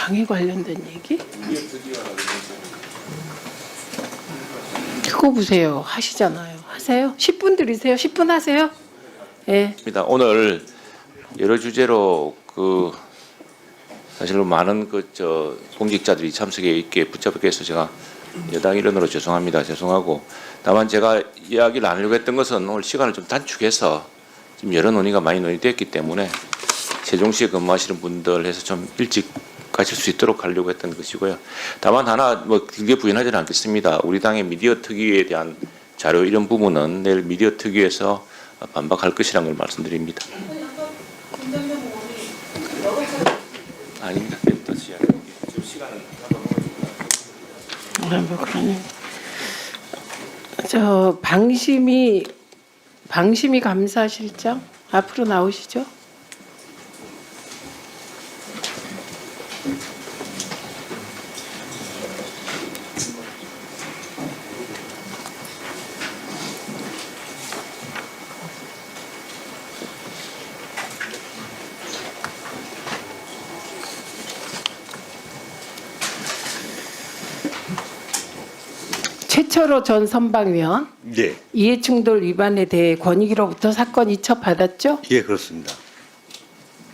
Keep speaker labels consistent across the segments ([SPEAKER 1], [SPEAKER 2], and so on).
[SPEAKER 1] 방에 관련된 얘기? 그거 보세요. 하시잖아요. 하세요. 10분 드리세요. 10분 하세요. 예.
[SPEAKER 2] 오늘 여러 주제로 사실로 많은 공직자들이 참석해 있게 붙잡게 해서 제가 여당 일원으로 죄송하고 다만 제가 이야기를 안 하려고 했던 것은 오늘 시간을 좀 단축해서 지금 여러 논의가 많이 논의됐기 때문에 세종시에 근무하시는 분들 해서 좀 일찍 가실 수 있도록 하려고 했던 것이고요. 다만 하나 길게 부인하지는 않겠습니다. 우리 당의 미디어 특위에 대한 자료 이런 부분은 내일 미디어 특위에서 반박할 것이라는 걸 말씀드립니다. 아닙니다. 다시 지금 시간은
[SPEAKER 1] 뭐 그러네. 저 방심이 감사실장 앞으로 나오시죠. 최철호 전 선방위원
[SPEAKER 3] 네,
[SPEAKER 1] 이해충돌 위반에 대해 권익위로부터 사건 이첩 받았죠?
[SPEAKER 3] 예, 그렇습니다.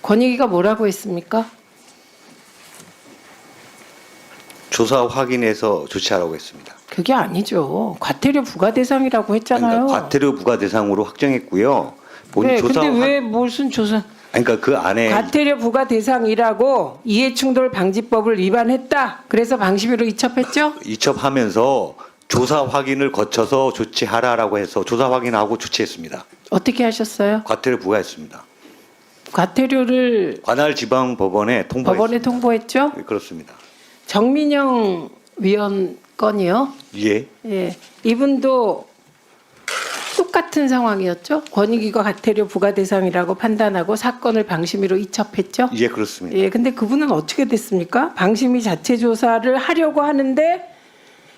[SPEAKER 1] 권익위가 뭐라고 했습니까?
[SPEAKER 3] 조사 확인해서 조치하라고 했습니다.
[SPEAKER 1] 그게 아니죠. 과태료 부과 대상이라고 했잖아요.
[SPEAKER 3] 그러니까 과태료 부과 대상으로 확정했고요. 본
[SPEAKER 1] 네,
[SPEAKER 3] 조사
[SPEAKER 1] 근데 왜 무슨 조사?
[SPEAKER 3] 그러니까 그 안에
[SPEAKER 1] 과태료 부과 대상이라고 이해충돌 방지법을 위반했다. 그래서 방심위로 이첩했죠?
[SPEAKER 3] 이첩하면서 조사 확인을 거쳐서 조치하라라고 해서 조사 확인하고 조치했습니다.
[SPEAKER 1] 어떻게 하셨어요?
[SPEAKER 3] 과태료 부과했습니다.
[SPEAKER 1] 과태료를
[SPEAKER 3] 관할 지방 법원에 통보했습니다.
[SPEAKER 1] 법원에 통보했죠?
[SPEAKER 3] 예, 그렇습니다.
[SPEAKER 1] 정민영 위원 건이요.
[SPEAKER 3] 예,
[SPEAKER 1] 예, 이분도 똑같은 상황이었죠. 권익위가 과태료 부과 대상이라고 판단하고 사건을 방심위로 이첩했죠.
[SPEAKER 3] 예, 그렇습니다.
[SPEAKER 1] 예, 근데 그분은 어떻게 됐습니까? 방심위 자체 조사를 하려고 하는데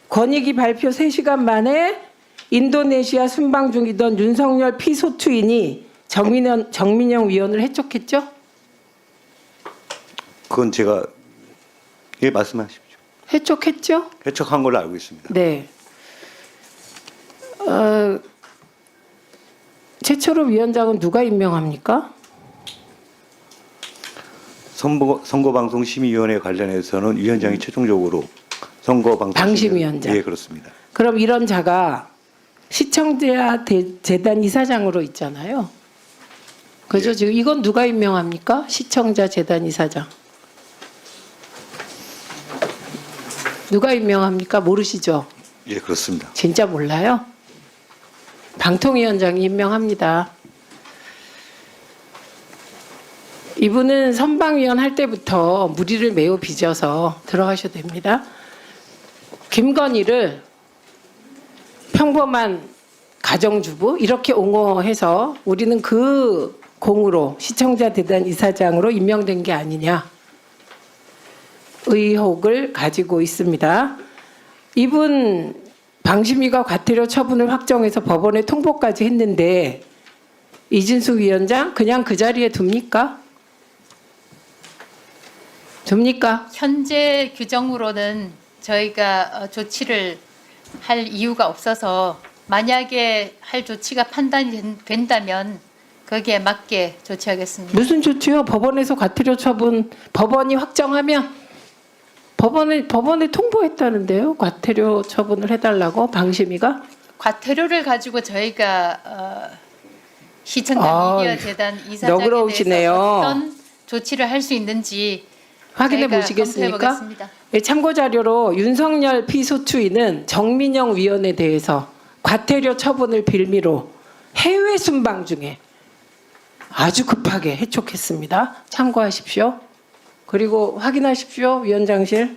[SPEAKER 1] 권익위 발표 3시간 만에 인도네시아 순방 중이던 윤석열 피소투인이 정민영 위원을 해촉했죠.
[SPEAKER 3] 그건 제가 예, 말씀하십시오.
[SPEAKER 1] 해촉했죠.
[SPEAKER 3] 해촉한 걸로 알고 있습니다.
[SPEAKER 1] 네. 최철호 위원장은 누가 임명합니까?
[SPEAKER 3] 선거방송심의위원회 관련해서는 위원장이 최종적으로
[SPEAKER 1] 방심위원장.
[SPEAKER 3] 예, 그렇습니다.
[SPEAKER 1] 그럼 이런 자가 시청자 재단 이사장으로 있잖아요. 그죠?
[SPEAKER 3] 예.
[SPEAKER 1] 지금 이건 누가 임명합니까? 시청자 재단 이사장. 누가 임명합니까? 모르시죠?
[SPEAKER 3] 예, 그렇습니다.
[SPEAKER 1] 진짜 몰라요? 방통위원장이 임명합니다. 이분은 선방위원 할 때부터 무리를 매우 빚어서 들어가셔도 됩니다. 김건희를 평범한 가정주부 이렇게 옹호해서 우리는 그 공으로 시청자 대단 이사장으로 임명된 게 아니냐 의혹을 가지고 있습니다. 이분 방심위가 과태료 처분을 확정해서 법원에 통보까지 했는데 이진숙 위원장 그냥 그 자리에 둡니까? 둡니까?
[SPEAKER 4] 현재 규정으로는 저희가 조치를 할 이유가 없어서 만약에 할 조치가 판단이 된다면 거기에 맞게 조치하겠습니다.
[SPEAKER 1] 무슨 조치요? 법원에서 과태료 처분 법원이 확정하면 법원에 통보했다는데요. 과태료 처분을 해달라고 방심위가.
[SPEAKER 4] 과태료를 가지고 저희가 시청자 미디어 재단 이사장에
[SPEAKER 1] 너그러우시네요.
[SPEAKER 4] 대해서 어떤 조치를 할 수 있는지
[SPEAKER 1] 확인해
[SPEAKER 4] 저희가
[SPEAKER 1] 보시겠습니까?
[SPEAKER 4] 검토해보겠습니다.
[SPEAKER 1] 예, 참고 자료로 윤석열 피소추인은 정민영 위원에 대해서 과태료 처분을 빌미로 해외 순방 중에 아주 급하게 해촉했습니다. 참고하십시오. 그리고 확인하십시오. 위원장실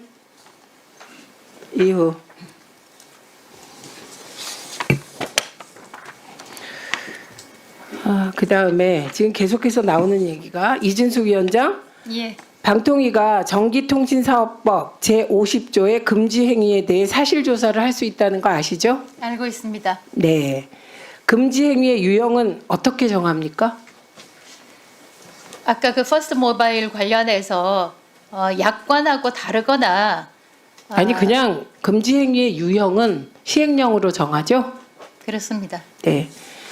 [SPEAKER 1] 이후. 그다음에 지금 계속해서 나오는 얘기가 이진숙 위원장
[SPEAKER 4] 예.
[SPEAKER 1] 방통위가 전기통신사업법 제50조의 금지 행위에 대해 사실 조사를 할 수 있다는 거 아시죠?
[SPEAKER 4] 알고 있습니다.
[SPEAKER 1] 네. 금지 행위의 유형은 어떻게 정합니까?
[SPEAKER 4] 아까 그 퍼스트 모바일 관련해서 약관하고 다르거나
[SPEAKER 1] 아니 그냥 금지 행위의 유형은 시행령으로 정하죠.
[SPEAKER 4] 그렇습니다.
[SPEAKER 1] 네.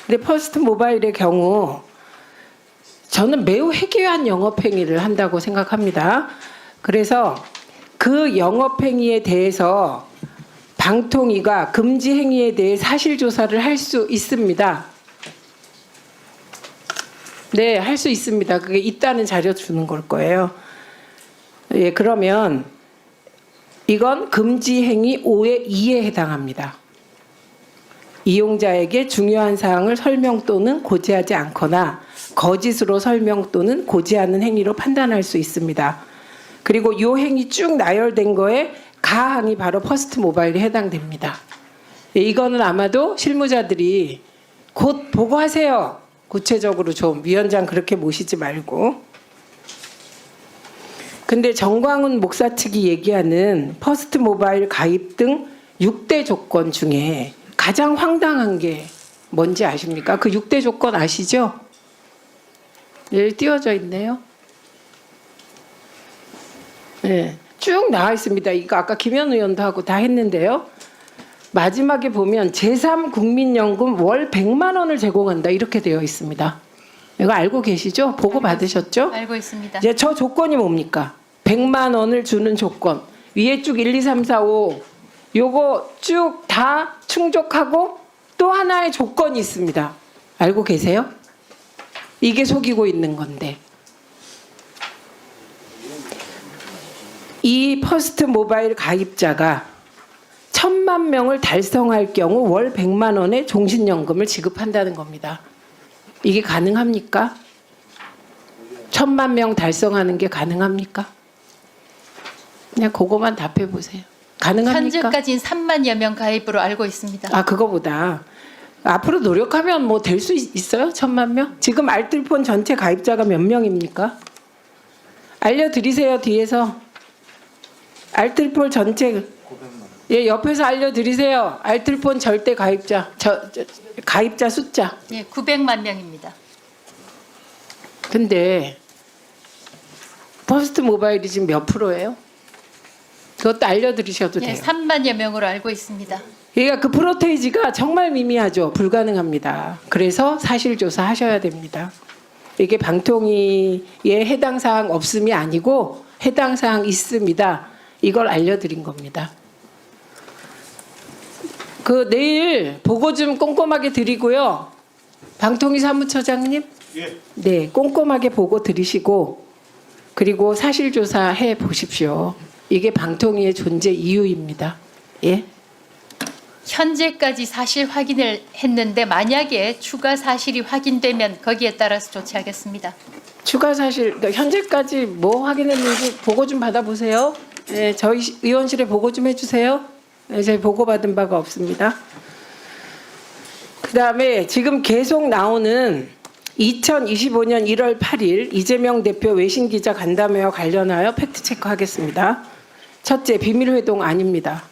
[SPEAKER 1] 근데 퍼스트 모바일의 경우 저는 매우 해괴한 영업 행위를 한다고 생각합니다. 그래서 그 영업 행위에 대해서 방통위가 금지 행위에 대해 사실 조사를 할 수 있습니다. 네, 할 수 있습니다. 그게 있다는 자료 주는 걸 거예요. 예, 그러면 이건 금지 행위 5의 2에 해당합니다. 이용자에게 중요한 사항을 설명 또는 고지하지 않거나 거짓으로 설명 또는 고지하는 행위로 판단할 수 있습니다. 그리고 이 행위 쭉 나열된 거에 가항이 바로 퍼스트 모바일에 해당됩니다. 예, 이거는 아마도 실무자들이 곧 보고하세요. 구체적으로 좀 위원장 그렇게 모시지 말고. 근데 정광훈 목사 측이 얘기하는 퍼스트 모바일 가입 등 6대 조건 중에 가장 황당한 게 뭔지 아십니까? 그 6대 조건 아시죠? 여기 띄워져 있네요. 네, 쭉 나와 있습니다. 이거 아까 김현 의원도 하고 다 했는데요. 마지막에 보면 제3국민연금 월 100만 원을 제공한다 이렇게 되어 있습니다. 이거 알고 계시죠? 보고 받으셨죠?
[SPEAKER 4] 알고 있습니다.
[SPEAKER 1] 이제 저 조건이 뭡니까? 100만 원을 주는 조건. 위에 쭉 1, 2, 3, 4, 5 요거 쭉 다 충족하고 또 하나의 조건이 있습니다. 알고 계세요? 이게 속이고 있는 건데. 이 퍼스트 모바일 가입자가 1,000만 명을 달성할 경우 월 100만 원의 종신연금을 지급한다는 겁니다. 이게 가능합니까? 1,000만 명 달성하는 게 가능합니까? 그냥 그거만 답해 보세요. 가능합니까?
[SPEAKER 4] 현재까지는 3만여 명 가입으로 알고 있습니다.
[SPEAKER 1] 아, 그거보다 앞으로 노력하면 뭐 될 수 있어요? 1,000만 명? 지금 알뜰폰 전체 가입자가 몇 명입니까? 알려드리세요, 뒤에서. 알뜰폰 전체. 예, 옆에서 알려드리세요. 알뜰폰 절대 가입자, 가입자 숫자.
[SPEAKER 4] 예, 900만 명입니다.
[SPEAKER 1] 근데 퍼스트 모바일이 지금 몇 프로예요? 그것도 알려드리셔도
[SPEAKER 4] 예,
[SPEAKER 1] 돼요.
[SPEAKER 4] 3만여 명으로 알고 있습니다.
[SPEAKER 1] 그러니까 그 프로테이지가 정말 미미하죠. 불가능합니다. 그래서 사실조사 하셔야 됩니다. 이게 방통위에 해당 사항 없음이 아니고 해당 사항 있습니다. 이걸 알려드린 겁니다. 그 내일 보고 좀 꼼꼼하게 드리고요. 방통위 사무처장님, 네, 꼼꼼하게 보고 드리시고 그리고 사실조사 해 보십시오. 이게 방통위의 존재 이유입니다. 예.
[SPEAKER 4] 현재까지 사실 확인을 했는데 만약에 추가 사실이 확인되면 거기에 따라서 조치하겠습니다.
[SPEAKER 1] 추가 사실 그러니까 현재까지 뭐 확인했는지 보고 좀 받아보세요. 네, 저희 의원실에 보고 좀 해주세요. 네, 저희 보고 받은 바가 없습니다. 그다음에 지금 계속 나오는 2025년 1월 8일 이재명 대표 외신 기자 간담회와 관련하여 팩트 체크하겠습니다. 첫째, 비밀 회동 아닙니다.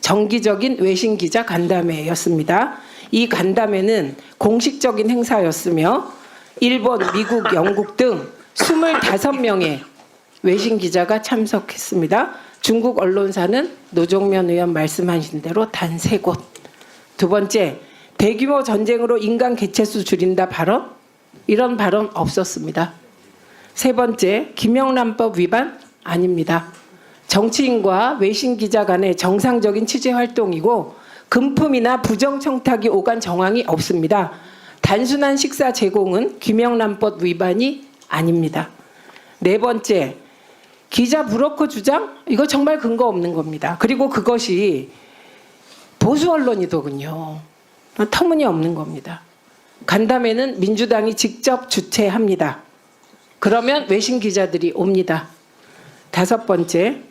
[SPEAKER 1] 정기적인 외신 기자 간담회였습니다. 이 간담회는 공식적인 행사였으며 일본, 미국, 영국 등 25명의 외신 기자가 참석했습니다. 중국 언론사는 노종면 의원 말씀하신 대로 단 3곳. 두 번째, 대규모 전쟁으로 인간 개체수 줄인다 발언? 이런 발언 없었습니다. 세 번째, 김영란법 위반? 아닙니다. 정치인과 외신 기자 간의 정상적인 취재 활동이고 금품이나 부정 청탁이 오간 정황이 없습니다. 단순한 식사 제공은 김영란법 위반이 아닙니다. 네 번째, 기자 브로커 주장? 이거 정말 근거 없는 겁니다. 그리고 그것이 보수 언론이더군요. 터무니없는 겁니다. 간담회는 민주당이 직접 주최합니다. 그러면 외신 기자들이 옵니다. 다섯 번째,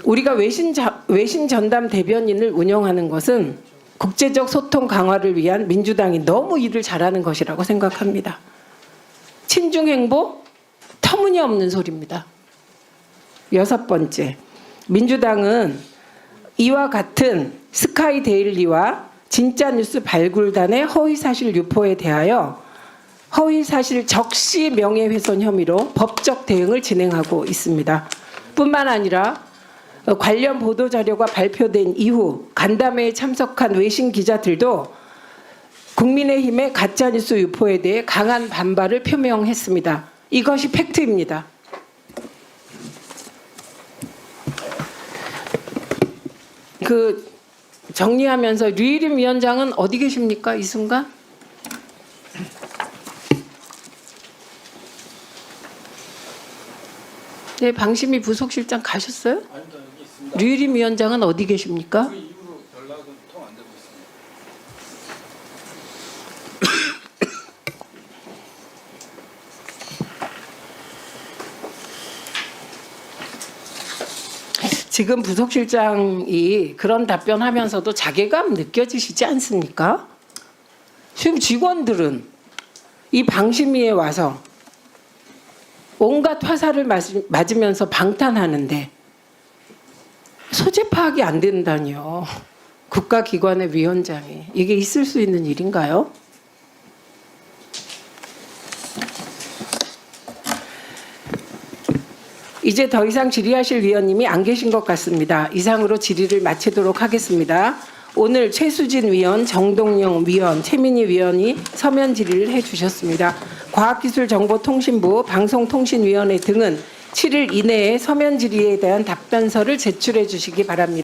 [SPEAKER 1] 우리가 외신 전담 대변인을 운영하는 것은 국제적 소통 강화를 위한 민주당이 너무 일을 잘하는 것이라고 생각합니다. 친중 행보? 터무니없는 소리입니다. 여섯 번째, 민주당은 이와 같은 스카이 데일리와 진짜뉴스 발굴단의 허위사실 유포에 대하여 허위사실 적시 명예훼손 혐의로 법적 대응을 진행하고 있습니다. 뿐만 아니라 관련 보도자료가 발표된 이후 간담회에 참석한 외신 기자들도 국민의힘의 가짜뉴스 유포에 대해 강한 반발을 표명했습니다. 이것이 팩트입니다. 정리하면서 류일임 위원장은 어디 계십니까? 이 순간? 네, 방심위 부속실장 가셨어요?
[SPEAKER 5] 아닙니다. 여기 있습니다.
[SPEAKER 1] 류일임 위원장은 어디 계십니까?
[SPEAKER 5] 그 이후로 연락은 통 안 되고 있습니다.
[SPEAKER 1] 지금 부속실장이 그런 답변하면서도 자괴감 느껴지시지 않습니까? 지금 직원들은 이 방심위에 와서 온갖 화살을 맞으면서 방탄하는데 소재 파악이 안 된다니요. 국가기관의 위원장이. 이게 있을 수 있는 일인가요? 이제 더 이상 질의하실 위원님이 안 계신 것 같습니다. 이상으로 질의를 마치도록 하겠습니다. 오늘 최수진 위원, 정동영 위원, 최민희 위원이 서면 질의를 해주셨습니다. 과학기술정보통신부, 방송통신위원회 등은 7일 이내에 서면 질의에 대한 답변서를 제출해 주시기 바랍니다.